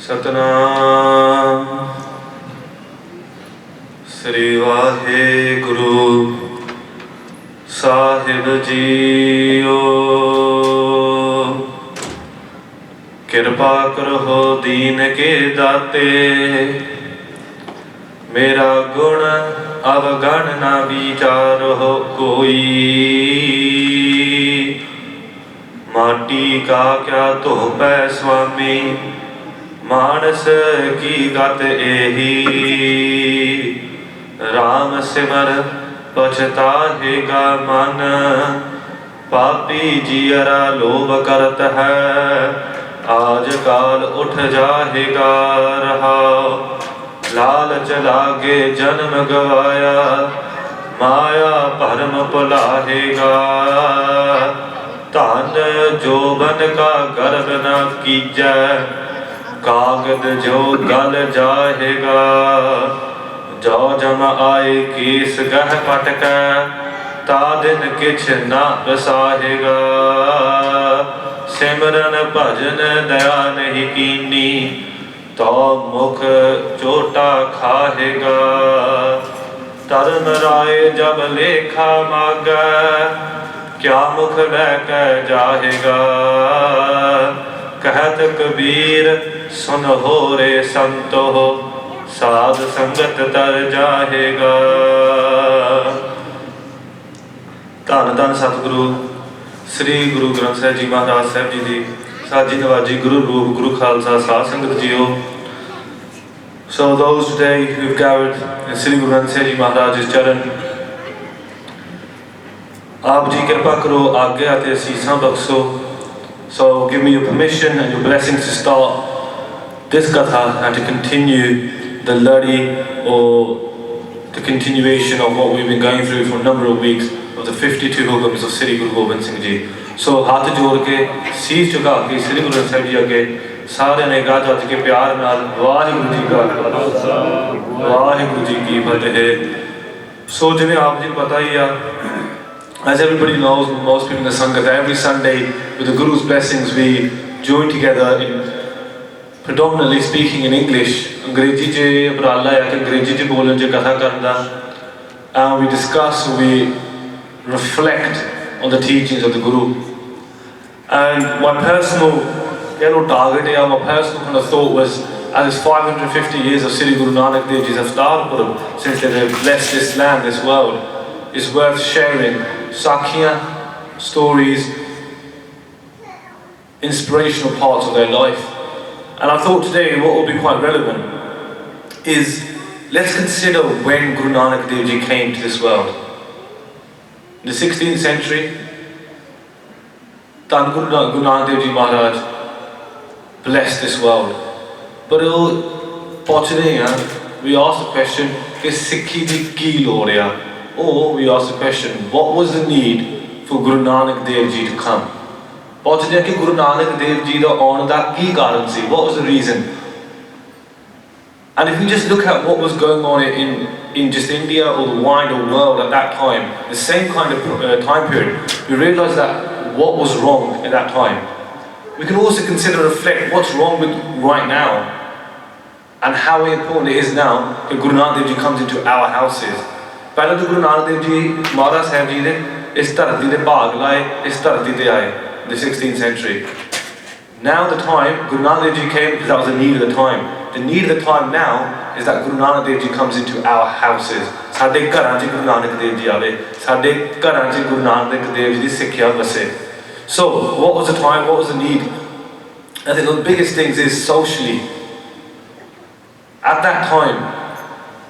सतनाम श्री वाहेगुरु साहिब जीओ। कृपा करो दीन के दाते, मेरा गुण अवगण ना विचारो कोई। माटी का क्या तो पै स्वामी, मानस की गत एही। राम सिमर पछताहेगा मन, पापी जियरा लोभ करत है। आज काल उठ जाहेगा रहा, लालच लागे जन्म गवाया। माया भरम भुलाहेगा, धन जोबन का गर्व न कीजै। कागद जो गल जाहेगा, जो जम आए केस गह पटक। ता दिन किछ ना बसाहेगा, सिमरन भजन दया नहीं कीनी। तो मुख चोटा खाहेगा, धर्म राय जब लेखा मांगे। क्या मुख लैके जाहेगा, कहत कबीर सुन हो रे संतो। साध संगत तर जाहेगा। धन धन सतगुरु श्री गुरु ग्रंथ साहिब जी महाराज साहब जी की साजी नवाजी गुरु रूप गुरु खालसा साध संगत जीओ। So those today who've gathered in Sri Guru Granth Sahib Ji Maharaj's charan, आप जी कृपा करो आज्ञा ते असीसां बख्शो। So give me your permission and your blessings to start this Katha and to continue the lari or the continuation of what we've been going through for a number of weeks of the 52 Hukams of Sri Guru Gobind Singh Ji. So हाथ जोड़ के शीश झुका के श्री गुरु साहिब जी अगे सारे ने गा जज के प्यार नाल वाहिगुरु जी का खालसा वाहिगुरु जी की फतेह। So जिवें आप जी पता ही आ, as everybody knows, most people in the Sangha, that every Sunday with the Guru's blessings we join together in predominantly speaking in English. अंग्रेजी च उपराला है कि अंग्रेजी च बोलन च कथा करन दा, and we discuss, we reflect on the teachings of the Guru. And my personal target, my personal kind of thought was, as 550 years of Sri Guru Nanak Dev Ji's Avtar, since they have blessed this land, this world, is worth sharing sakhiyan, stories, inspirational parts of their life. And I thought today what will be quite relevant is, let's consider when Guru Nanak Dev Ji came to this world. In the 16th century, Dhan Guru Nanak Dev Ji Maharaj blessed this world. But we ask the question, is Sikhi di ki lod hai? Or we ask the question, what was the need for Guru Nanak Dev Ji to come? Guru Nanak Dev Ji da aun da ki karan si? What was the reason? And if we just look at what was going on in just India or the wider world at that time, the same kind of time period, we realise that what was wrong at that time. We can also consider and reflect what's wrong with right now and how important it is now that Guru Nanak Dev Ji comes into our houses. पहले तो गुरु नानक देव जी महाराज साहब जी ने इस धरती के भाग लाए, इस धरती ते आए, the 16th century. Now the time Guru Nanak Dev Ji came, because that was the need of the time. The need of the time now is that Guru Nanak Dev Ji comes into our houses. साडे घरां च गुरु नानक देव जी आवे, साडे घरां च गुरु नानक देव जी दी सिक्ख्या वसे. So what was the time? What was the need? I think one of the biggest things is socially. At that time,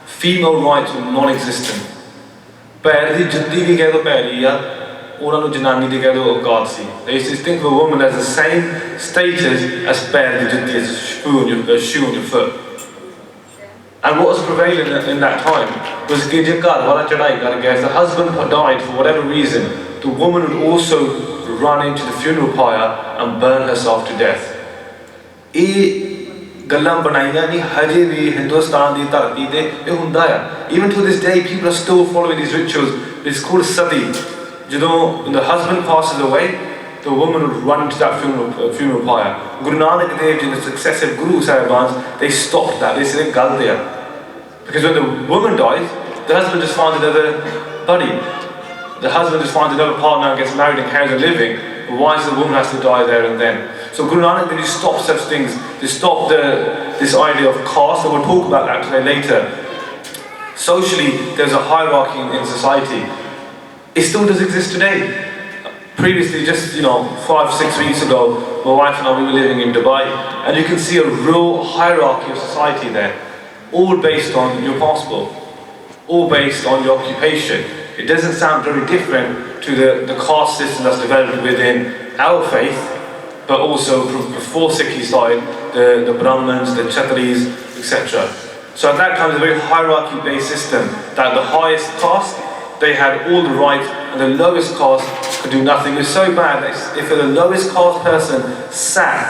female rights were non-existent. पैर दी जुत्ती भी कह दो पैरी आ, उन्होंने जनानी दी कह दो औकात सी. They used to think of a woman as the same status as पैर दी जुत्ती, as a shoe on your foot. And what was prevalent in that time was कि जो घर वाला चढ़ाई कर गया, if the husband died for whatever reason, the woman would also run into the funeral pyre and burn herself to death. ये गल्लां बनाइयां नहीं, हजे भी हिंदुस्तान की धरती ते ये हुंदा है. Even to this day, people are still following these rituals. It's called sati. When the husband passes away, the woman would run to that funeral pyre. Guru Nanak Dev Ji and the successive Guru Sahibans, they stopped that. They said, "Gal diya." Because when the woman dies, the husband just finds another buddy. The husband just finds another partner and gets married and carries on living. But why does the woman has to die there and then? So Guru Nanak Dev Ji stopped such things. They stopped this idea of caste, and we'll talk about that today later. Socially, there's a hierarchy in society. It still does exist today. Previously, just 5-6 weeks ago, my wife and I, we were living in Dubai, and you can see a real hierarchy of society there, all based on your passport, all based on your occupation. It doesn't sound very different to the caste system that's developed within our faith, but also before Sikhi started, the Brahmins, the Kshatris, etc. So at that time, it was a very hierarchy-based system, that the highest caste, they had all the rights, and the lowest caste could do nothing. It was so bad that if the lowest caste person sat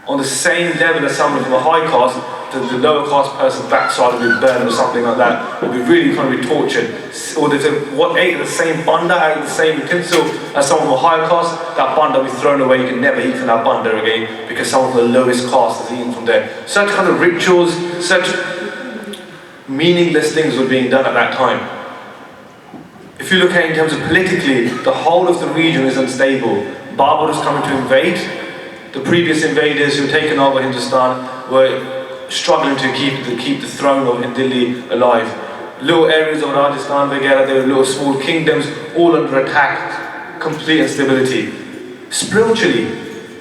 on the same level as someone from a high caste, the lower caste person's backside would be burned or something like that. It would be really kind of be tortured. Or if what ate the same banda, out of the same utensil as someone from a higher caste, that banda would be thrown away. You can never eat from that banda again because someone from the lowest caste is eaten from there. Such kind of rituals, such meaningless things were being done at that time. If you look at it in terms of politically, the whole of the region is unstable. Babur was coming to invade. The previous invaders who had taken over Hindustan were struggling to keep the throne of Delhi alive. Little areas of Rajasthan, there were little small kingdoms, all under attack, complete instability. Spiritually,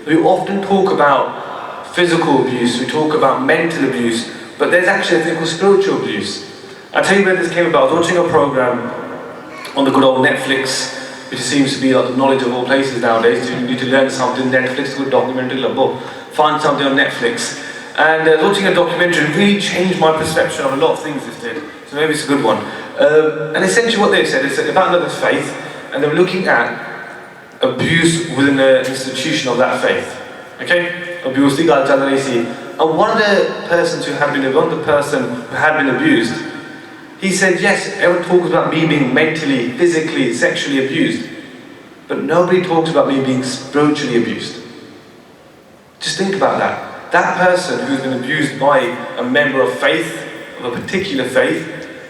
we often talk about physical abuse, we talk about mental abuse, but there's actually a thing called spiritual abuse. I'll tell you where this came about. I was watching a program on the good old Netflix, which seems to be like the knowledge of all places nowadays. You need to learn something, Netflix, good documentary, find something on Netflix. And watching a documentary really changed my perception of a lot of things this did. So maybe it's a good one. And essentially what they said is about another faith, and they were looking at abuse within the institution of that faith. Okay? Abuse, the gal chal rahi si. And one of the person who had been abused, he said, yes, everyone talks about me being mentally, physically, sexually abused, but nobody talks about me being spiritually abused. Just think about that. That person who's been abused by a member of faith, of a particular faith,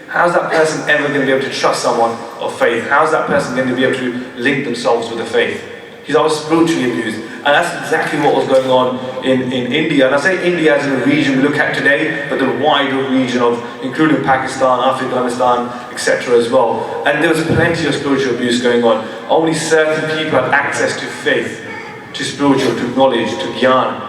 how's that person ever going to be able to trust someone of faith? How's that person going to be able to link themselves with the faith? He's always spiritually abused. And that's exactly what was going on in India. And I say India as in a region we look at today, but the wider region of, including Pakistan, Afghanistan, etc. as well. And there was plenty of spiritual abuse going on. Only certain people had access to faith, to spiritual, to knowledge, to gyan.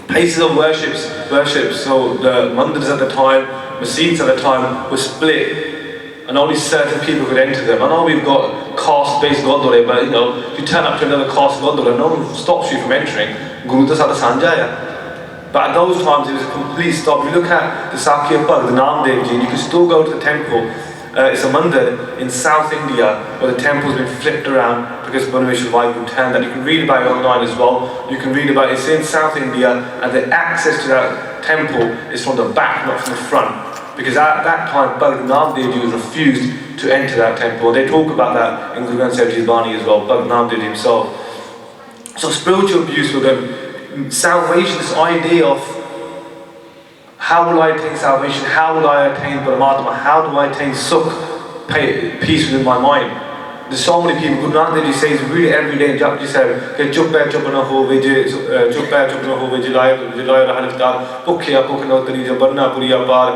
Places of worship, so the mandirs at the time, masjids at the time were split, and only certain people could enter them. I know we've got caste-based Gurdwara, but if you turn up to another caste Gurdwara, no one stops you from entering. Guru da sada sanjaya. But at those times it was a complete stop. If you look at the Sakya Park, the Namdev Ji, you can still go to the temple. It's a mandir in South India where the temple's been flipped around because Banaveshwar Vaibhu turned that. You can read about it online as well. You can read about it. It's in South India, and the access to that temple is from the back, not from the front. Because at that time, Bhai Namdev Ji was refused to enter that temple. They talk about that in Guru Granth Sahib Ji's Bani as well, Bhai Namdev Ji himself. So spiritual abuse will go. Salvation, this idea of how will I attain salvation? How will I attain Paramatma? How do I attain Sukh, peace within my mind? There's so many people. Guru Nanak Dev Ji says really every day in Japji Sahib, कि चुप है चुप ना हो विजय, चुप है चुप ना हो विजय जिलाय रहल इफ्तार, भुखे या भुख ना तरी जबरना पुरिया पार,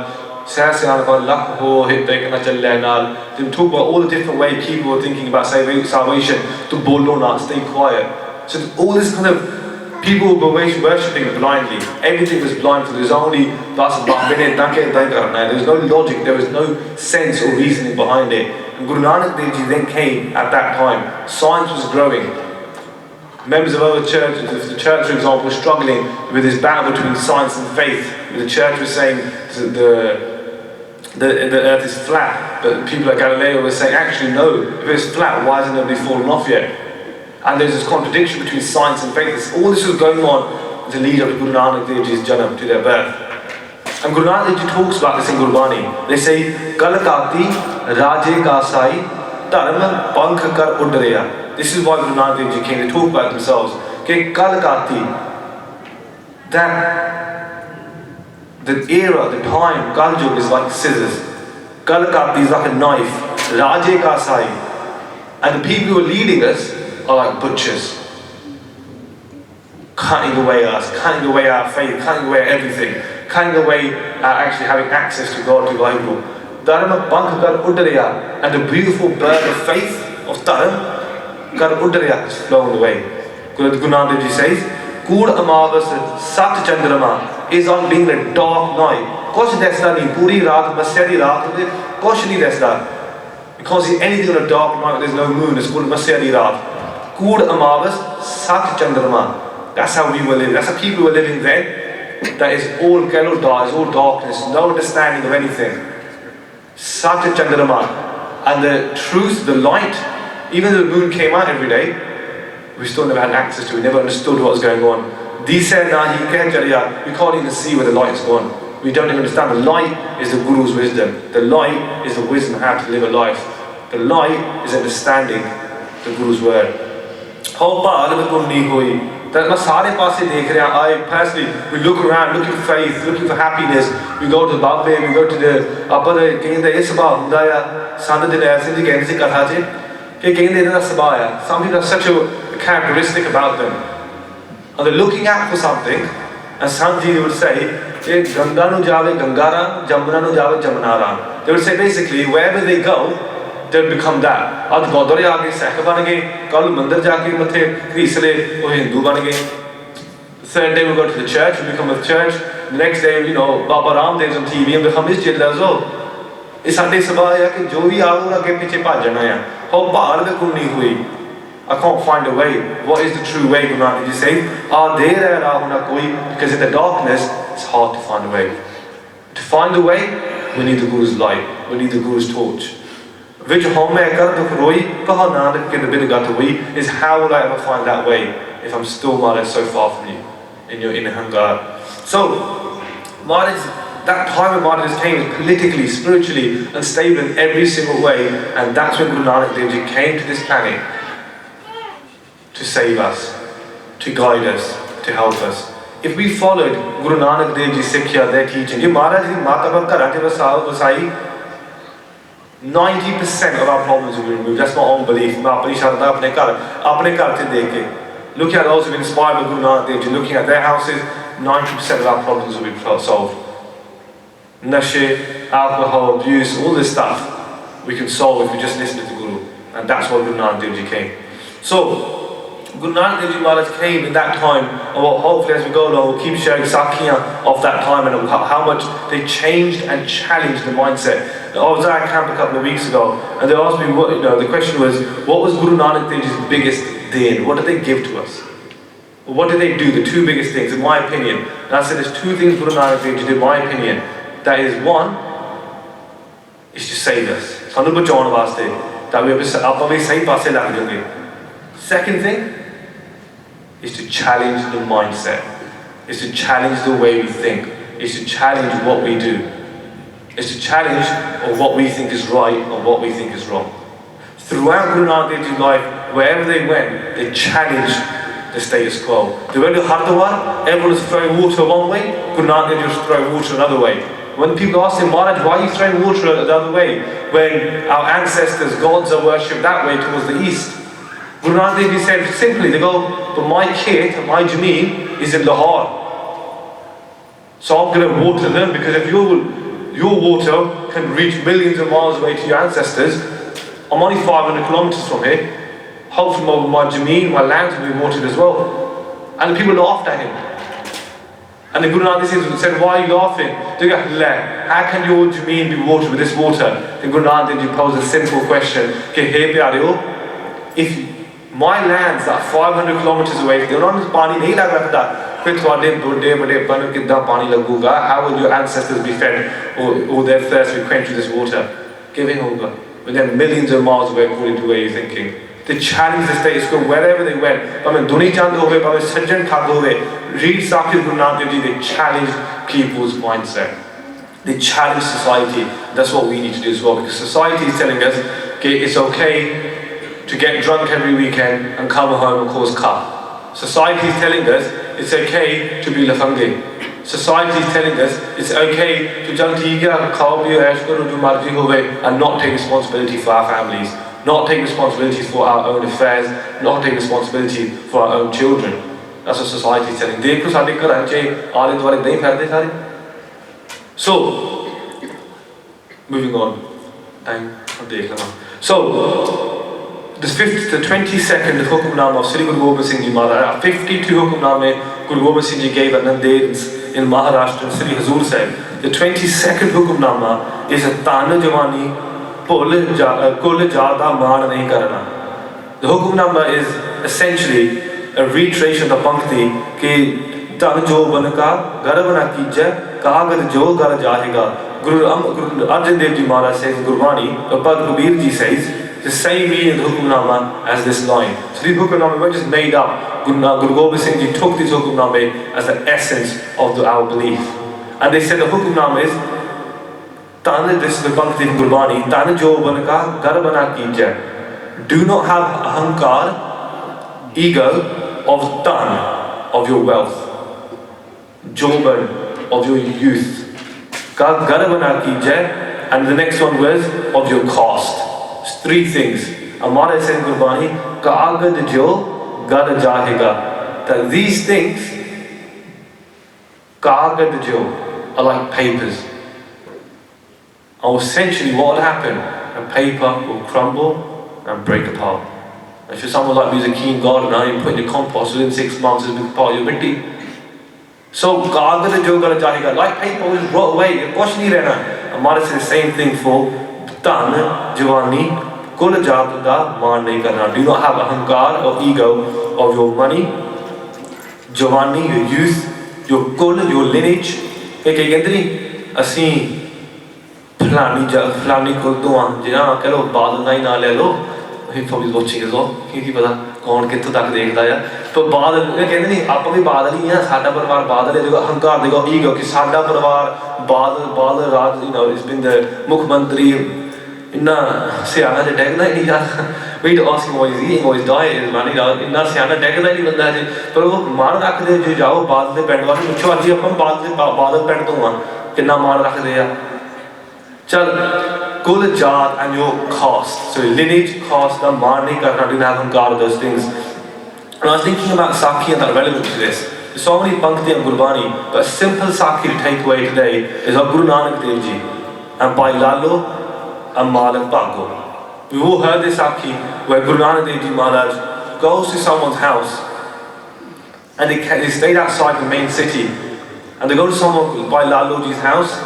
सह से आने पर लख हो हित एक ना चल लेनाल. They talk about all the different ways people are thinking about salvation. To bolo na, stay quiet. So all this kind of people were worshipping blindly. Everything was blind, for there's only there's no logic, there was no sense or reasoning behind it. And Guru Nanak Dev Ji then came at that time. Science was growing. Members of other churches, if the church, for example, was struggling with this battle between science and faith, the church was saying the earth is flat, but people like Galileo were saying, actually no, if it's flat, why hasn't nobody fallen off yet? And there's this contradiction between science and faith. All this was going on to lead up to Guru Nanak Dev Ji's Janam, to their birth. And Guru Nanak Dev Ji talks about this in Gurbani. They say, Kalakati Raje Kasai Dharma Pankh Kar Udreya. This is why Guru Nanak Dev Ji came to talk about themselves. Okay, Kalakati, that the era, the time, Kaljug is like scissors. Kalakati is like a knife. Raje ka sai. And the people who are leading us are like butchers. Cutting away us, cutting away our faith, cutting away everything, cutting away actually having access to God, to Bible. Dharma bank kar udariya, and the beautiful bird of faith of Dharma kar udariya is flown away. Guru Nanak Dev Ji says, Kud Amavas Sat Chandrama is on being a dark night. Kuch desda nahi, puri raat, masya di raat, kuch nahi desda. You can't see anything on a dark night, there's no moon, it's called masya di raat. Kud Amavas Sat Chandrama. That's how we were living. That's how people were living then. That is all yellow dark, it's all darkness, no understanding of anything. Satya Chandrama. And the truth, the light, even though the moon came out every day, we still never had access to it, we never understood what was going on. We can't even see where the light is gone. We don't even understand. The light is the Guru's wisdom. The light is the wisdom how to live a life. The light is understanding the Guru's word. That I personally, we look around, looking for faith, looking for happiness. We go to the Bhai, we go to the Sabha, some people have such a characteristic about them. And they're looking out for something, and Sanji would say, Ganga nu jave Gangara, Jamuna nu jave Jamunara. They would say basically, wherever they go, they'll become that. Aaj Gurdwara aage Sikh ban gaye, kal mandir jaake mathe khreesle oh Hindu ban gaye. The third day we go to the church, we become a church. The next day, Baba Ramdev's on TV and become his jilda as well. Is ਸਾਡੇ ਸਭਾ ਹੈ ਕਿ ਜੋ ਵੀ ਆਊਗਾ ਅੱਗੇ ਪਿੱਛੇ ਭੱਜਣਾ ਆ ਉਹ ਭਾਰ ਦੇ ਕੋਲ ਨਹੀਂ ਹੋਈ. I can't find a way. What is the true way? Guru Nanak Dev Ji say, because in the darkness it's hard to find a way. To find a way, we need the Guru's light, we need the Guru's torch. Which is how will I ever find that way if I'm still Maharaj so far from you in your inner hangar. So Maharaj, that time when Maharaj came was politically, spiritually unstable in every single way, and that's when Guru Nanak Dev Ji came to this planet to save us, to guide us, to help us. If we followed Guru Nanak Dev Ji Sikhya, their teaching, if Maharaj Ji Mata Vasai, 90% of our problems will be removed. That's my own belief. Looking at those who have been inspired by Guru Nanak Dev Ji, looking at their houses, 90% of our problems will be solved. Nashe, alcohol, abuse, all this stuff we can solve if we just listen to the Guru. And that's why Guru Nanak Dev Ji came. So, Guru Nanak Dev Ji Maharaj came in that time, and hopefully as we go along we'll keep sharing sakhiyan of that time and how much they changed and challenged the mindset. I was at a camp a couple of weeks ago, and they asked me, the question was, what was Guru Nanak Dev Ji's biggest deen? What did they give to us? What did they do? The two biggest things, in my opinion. And I said, there's two things Guru Nanak Dev Ji did, in my opinion. That is, one, is to save us. Sanu bachaun vaste, that we aapa bhi sahi paase lag jange. Second thing is to challenge the mindset. Is to challenge the way we think. Is to challenge what we do. Is to challenge what we think is right or what we think is wrong. Throughout Guru Nanak Dev Ji's life, wherever they went, they challenged the status quo. They went to Hardwar, everyone was throwing water one way, Guru Nanak Dev Ji was throwing water another way. When people asked him, Maharaj, why are you throwing water the other way when our ancestors, gods are worshipped that way towards the east? Guru Nanak Dev Ji said simply, they go, but my kit, my jameen is in Lahore. So I'm going to water them, because if your water can reach millions of miles away to your ancestors, I'm only 500 kilometers from here. Hopefully my jameen, my land will be watered as well. And the people laughed at him. And the Guru Nanak Dev Ji said, why are you laughing? They go, how can your jameen be watered with this water? The Guru Nanak Dev Ji posed a simple question. If my lands are 500 kilometers away, if they're not pani nahi lag raha, how will your ancestors be fed or their thirst be quenched with this water? Giving over. But they're millions of miles away according to the way you're thinking. They challenged the status quo wherever they went. Read Sakhi Guru Nanak Dev Ji, they challenged people's mindset. They challenged society. That's what we need to do as well, because society is telling us, okay, it's okay to get drunk every weekend and come home and cause cut. Society is telling us it's okay to be lafange. Society is telling us it's okay to and not take responsibility for our families, not take responsibility for our own affairs, not take responsibility for our own children. That's what society is telling. So, moving on. So, the 22nd Hukam of Sri Guru Gobind Singh Ji Maharaj, 52 Hukam Guru Gobind Singh Ji gave at Nandeds in Maharashtra and Sri Hazur Sahib. The 22nd Hukam is a Dhan jawaani kul-jaat maan nahi karna. The Hukam is essentially a reiteration of the Pankti ki Dhan jo banka garab na kijai kagad jo gar jahega. Guru Arjan Dev Ji Maharaj says in Gurbani, Bhai Kabir Ji says, the same meaning of the Hukamnama as this line. So these Hukamnama weren't just made up. Guru Gobind Singh Ji took this Hukamnama as the essence of our belief. And they said the Hukamnama is, this is the Bhakti in Gurbani, Dhan jo banka garab na kijai. Do not have ahankar, ego of Dhan, of your wealth, Joban, of your youth. And the next one was of your caste. It's three things. Amara said in Gurbani, Kaagad jo gad jahega. That these things, Kaagad jo, are like papers. And essentially what will happen? A paper will crumble and break apart. If you're someone like me who's a keen gardener, you put in your compost, within 6 months it'll be part of your mitti. So, like paper will rot away, Amara says the same thing for Dhan, jawaani, kul-jaat maan nahi karna. Do not have ahankar or ego of your money, jawaani, your youth, your kul, your lineage. Asi Fulani kul to haan, jina kalo baad nahi na le lo. He's probably watching as well. Ki pata kaun kitthon tak dekhda hai. तो बादल कहते नहीं आप भी बादल ही हैं साडा परिवार बादल है जो अहंकार देखो ईगो कि साडा परिवार बादल राज it's been the मुख्यमंत्री इन्ना सियाना जे टैगदा ही नहीं यार wait to ask him what he's eating what his diet is man इन्ना सियाना टैगदा ही नहीं बंदा है पर वो मान रख दे जो जाओ बादल दे पिंड वाले पुछो अजी अपन बादल पिंड तो हां कितना मान रख दे आ चल kul-jaat and your caste so lineage caste का मान नहीं करना do not have ahankar of those things. And I was thinking about Sakhi and that relevant to this. There's so many Pankti and Gurbani, but a simple Sakhi to take away today is of Guru Nanak Dev Ji and Bhai Lalo and Malik Bhago. We've all heard this Sakhi where Guru Nanak Dev Ji Maharaj goes to someone's house and they stayed outside the main city and they go to someone Bhai Lalo Ji's house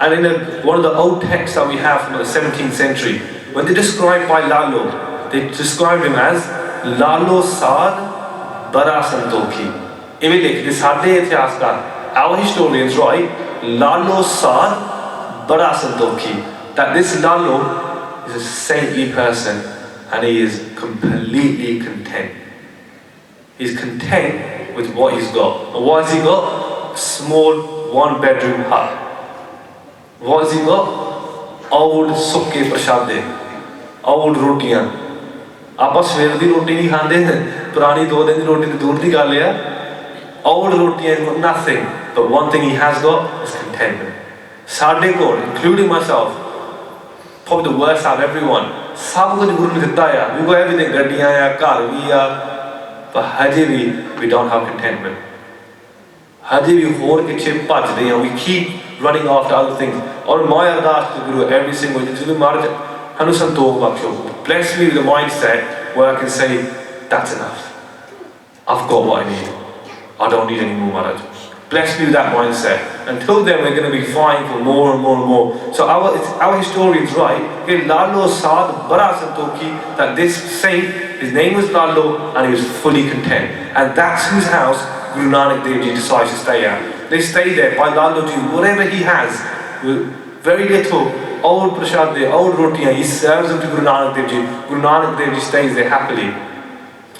and in one of the old texts that we have from the 17th century, when they describe Bhai Lalo, they describe him as Lalo Saad Bara Santokhi. Our historians write Lalo Saad Bara Santokhi. That this Lalo is a saintly person and he is completely content. He's content with what he's got. And what has he got? A small 1-bedroom hut. What has he got? Old sukke prashade, old rotiyan. आप सवेर की रोटी नहीं खाते पुरानी 2 दिन की रोटी तो दूर की गल है old rotiyan got nothing but one thing he has got is contentment साढ़े को including myself probably the worst out of everyone सब कुछ गुरु ने दिता है we got everything गड्डियां या घर भी या but हजे भी we don't have contentment हजे भी होर किछे भजदे हैं we keep running after other things और my Ardas to Guru every single day to Maharaj Hanu Santokh Baksho. Bless me with a mindset where I can say, that's enough. I've got what I need. I don't need any more, Maharaj. Bless me with that mindset. Until then, we're going to be fighting for more and more and more. So our historians write, Lalo Saad Bara Santokhi, that this saint, his name was Lalo, and he was fully content. And that's whose house Guru Nanak Dev Ji decides to stay at. They stay there by Lalo Ji, whatever he has, with very little. Old prashad, old rotiyan, he serves them to Guru Nanak Dev Ji. Guru Nanak Dev Ji stays there happily.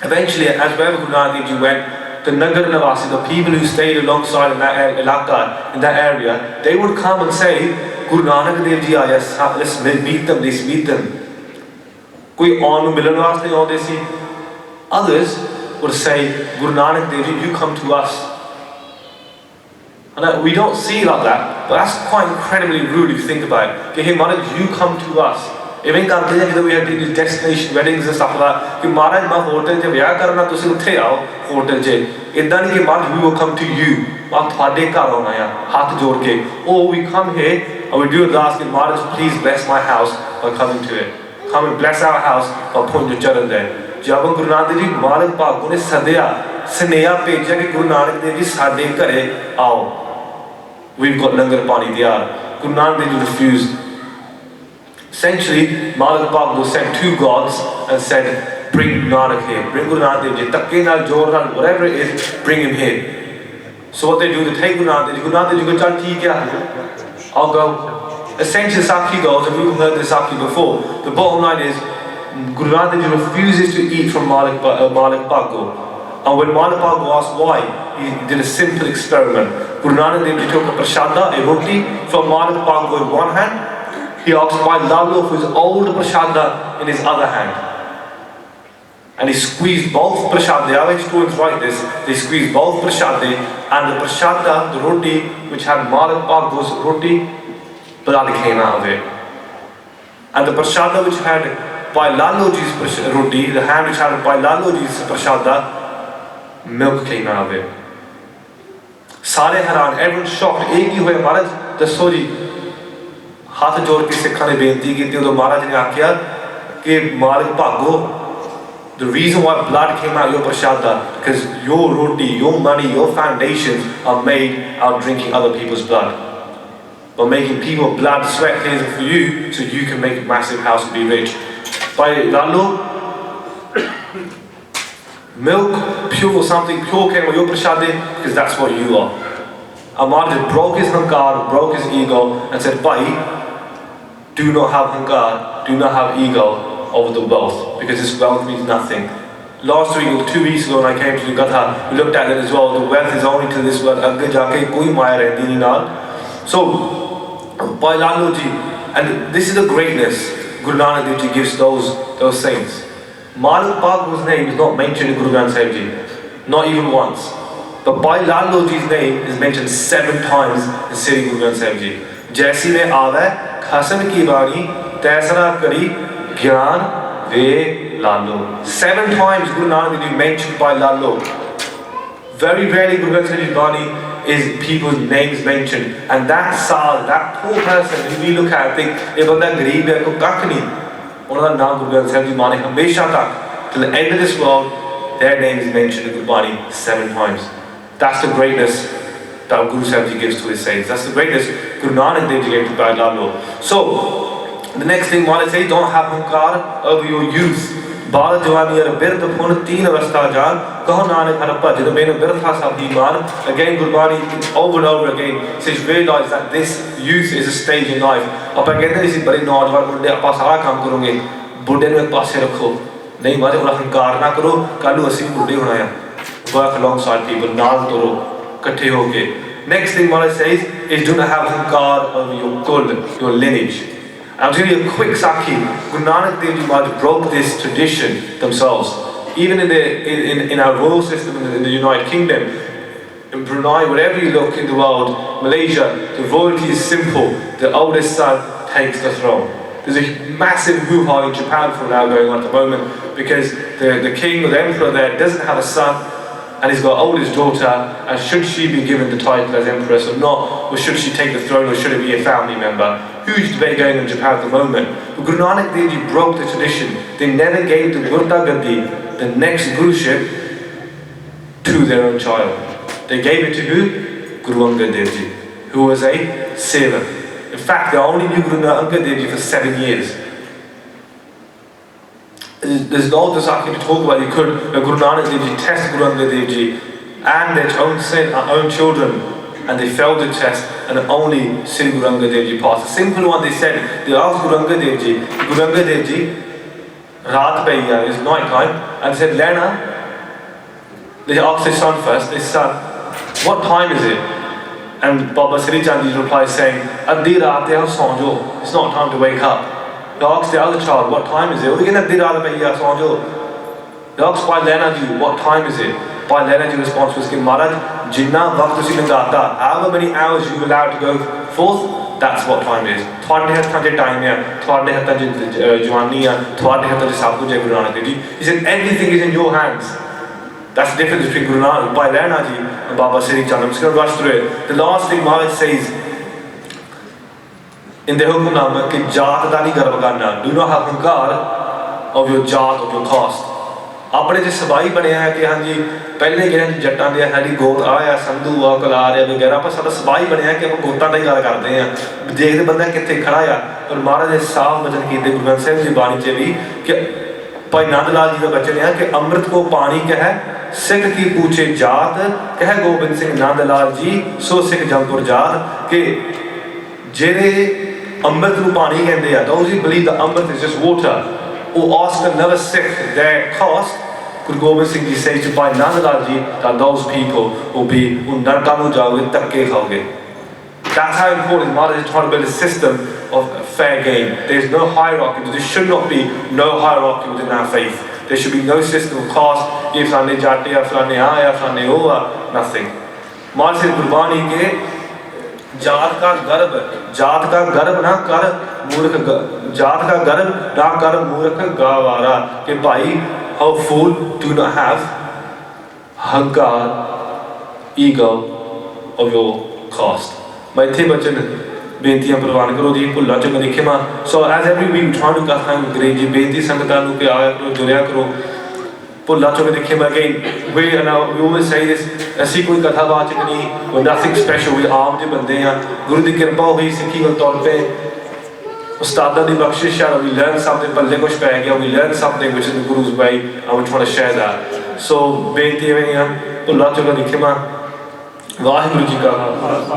Eventually, as wherever Guru Nanak Dev Ji went, the Nagar Navasi, the people who stayed alongside in that area, they would come and say, Guru Nanak Dev Ji, let's meet them, let's meet them. कोई आन मिलन वास्ते आउंदे सी. Others would say, Guru Nanak Dev Ji, you come to us. And we don't see it like that, but that's quite incredibly rude if you think about it. Okay, hey Maharaj, you come to us. Even we had these destination weddings and stuff like that. Ki Maharaj, ma hotel je vyah karna, tusi utthe aao hotel je. Idda nahi ki Maharaj, we will come to you. Ma thwade ghar auna ya, haath jod ke. Oh, we come here and we do ask that Maharaj, please bless my house by coming to it. Come and bless our house by putting your charan there. जब गुरु नानक देव जी मालक भागों ने सदिया स्नेहा भेजा कि गुरु नानक देव जी साडे घरे आओ. We've got langar pani diyar. Guru Nanak Dev Ji refused. Essentially, Malak Bhagwan sent two gods and said, bring Nanak here, bring Guru Nanak Dev Ji, takke nal, jor nal, whatever it is, bring him here. So what they do, they take Guru Nanak Dev Ji, Guru Nanak Dev Ji go, chal theek hai, I'll go. Essentially, Sakhi goes, and we've heard this Sakhi before. The bottom line is, Guru Nanak Dev Ji refuses to eat from Malak Bhagwan. And when Malak Bhagwan asked why, he did a simple experiment. Guru Nanak Dev Ji took a prashada, a roti, from Malak Bhagwan in one hand. He asked Bhai Lalo for his old prashada in his other hand. And he squeezed both prashade. Our students write this. They squeezed both prashade, and the prashada, the roti, which had Malak Bhagwan's roti, blood came out of it. And the prashada which had Bhai Laloji's roti, the hand which had Bhai Laloji's prashada, milk came out of it. Sare haran, everyone shocked. Ek hi hoya Maharaj, dasso ji. Haath jod ke Sikhan ne benti ki udo Maharaj ne aakya ki Malak Bhagwan, the reason why blood came out of your prashada, because your roti, your money, your foundations are made out of drinking other people's blood. By making people blood, sweat, tears for you, so you can make a massive house and be rich. By Lalo, milk, pure, something pure came with your prashade, because that's what you are. Amarpreet broke his hankar, broke his ego, and said, Bhai, do not have hankar, do not have ego over the wealth, because this wealth means nothing. Last week or 2 weeks ago when I came to Katha, we looked at it as well. The wealth is only to this world. Agge jaake koi maya rehti nahi naal. So, Bhai Lalo ji, and this is the greatness Guru Nanak Dev Ji gives those saints. Malak Bhagwan's name is not mentioned in Guru Granth Sahib Ji, not even once. But Bhai Lalo Ji's name is mentioned 7 times in Sri Guru Granth Sahib Ji. Jaisi mein aave, khasam ki bani, taisara kari, gyan ve Lalo. 7 times Guru Nanak Dev Ji mentioned Bhai Lalo. Very rarely Guru Granth Sahib Ji's bani is people's names mentioned. And that Saal, that poor person, if we look at it, think, ye banda gareeb hai, ko kakh nahi. Unhada naam Guru Granth Sahib Ji mane hamesha tak, till the end of this world, their name is mentioned in Gurbani 7 times. That's the greatness that Guru Sahib Ji gives to his saints. That's the greatness Guru Nanak Dev Ji gave to Bhai Lalo. So, the next thing Maharaj says, don't have hankar over your youth. Bal jawaani ar birth phun teen avastha jaan, kaho nanak har bhaj mein birtha sab abhiman. Again Gurbani over and over again says, realize that this youth is a stage in life. Aapa kehte hain isi bade naujawan munde aapa sara kaam karenge, budde nu ek paase rakho. Nahi Maharaj, ora hankar na karo, kal nu assi budde hona hai. Work alongside people, naal toro, kathe hoke. Next thing Maharaj says is, do not have hankar over your kul, your lineage. I'll tell you a quick sakhi. Guru Nanak Dev Ji Maharaj broke this tradition themselves. Even in our royal system in the United Kingdom, in Brunei, wherever you look in the world, Malaysia, the royalty is simple. The oldest son takes the throne. There's a massive hoo-ha in Japan for now going on at the moment, because the king or the emperor there doesn't have a son, and he's got an oldest daughter, and should she be given the title as empress or not, or should she take the throne, or should it be a family member? Huge debate going on in Japan at the moment. But Guru Nanak Dev Ji broke the tradition. They never gave the Gurta Gadi, the next Guruship, to their own child. They gave it to who? Guru Angad Dev Ji, who was a seva. In fact, they only knew Guru Angad Dev Ji for 7 years. There's no other Sakhi to talk about. You could Guru Nanak Dev Ji test Guru Angad Dev Ji and their own children, and they failed the test, and only Sri Guru Angad Dev Ji passed. A simple one, they said, they asked Guru Angad Dev Ji, Guru Angad Dev Ji, Raat Paiya, it's night time, and said, Lena, they asked his son first, they said, what time is it? And Baba Sri Chandji's replied saying, Addi Raat hai, sonjo, it's not time to wake up. He asks the other child, what time is it? What are you going to do rather than yes on you? He asks Bhai Lena ji, what time is it? Bhai Lena ji response was, Maharaj, Jinnah waqt tusi lingata, however many hours you allowed to go forth, that's what time is. Thwade hathaਂ 'ਚ time hai, thwade hathaਂ 'ਚ jawaani hai, thwade hathaਂ 'ਚ sab kuch hai Guru Nanak Dev Ji. He said, everything is in your hands. That's the difference between Guru Nanak, Bhai Lena ji and Baba Siri Chand. I'm just going to rush through it. The last thing Maharaj says in the Hukam कि जात दा नहीं गर्व करना. Do not have hunkar of your जात, of your caste. अपने जो सबाई बने हैं कि हाँ जी पहले गए हैं जट्टां दे साडी गोत आया संधू आ कलार है वगैरह पर साडा सबाई बने हैं कि हम गोतां दा ही गल करते हैं देखते बंदा कित्थे खड़ा आ पर महाराज ने साफ वचन कीते गुरु ग्रंथ साहिब की बाणी च भी कि भाई नंद लाल जी का बचन है कि अमृत को पानी कह सिख की पूछे जात कह गोबिंद सिंह नंद लाल जी सो सिख जमपुर जात कि जेरे अमृत को पानी कहते हैं those who believe that Amrit is just water or ask another Sikh their caste, Guru Gobind Singh Ji says to Bhai Nand Lal Ji that those people will be narka nu jaoge, dhakke khaoge. That's how important Maharaj is trying to build a system of fair game. There's no hierarchy. There should not be no hierarchy within our faith. There should be no system of caste. Ye flane jate ya flane aaya flane hoa, nothing. Maharaj says Gurbani ke जात का गर्व ना कर मूर्ख जात का गर्व ना कर मूर्ख गवारा कि भाई how fool do not have hunkar ego of your caste. मैं इतने बच्चन बेनतियां प्रवान करो जी भुल्ला चो देखे मां. So as every week we try to get time great जी बेनती संगतां नूं कि आया करो जुड़िया करो भुल्ला चो देखे मां. Again we always say this ऐसी कोई कथावाचक नहीं or nothing special. we आम जे बंदे हैं गुरु की कृपा हुई सिक्खी को तौर पे उस्तादा दी बख्शिश है. we learn something पल्ले कुछ पै गया we learn something which is the Guru's way and we try to share that. So बेनती है भुल्ला चो देखे मां. वाहिगुरु जी का खालसा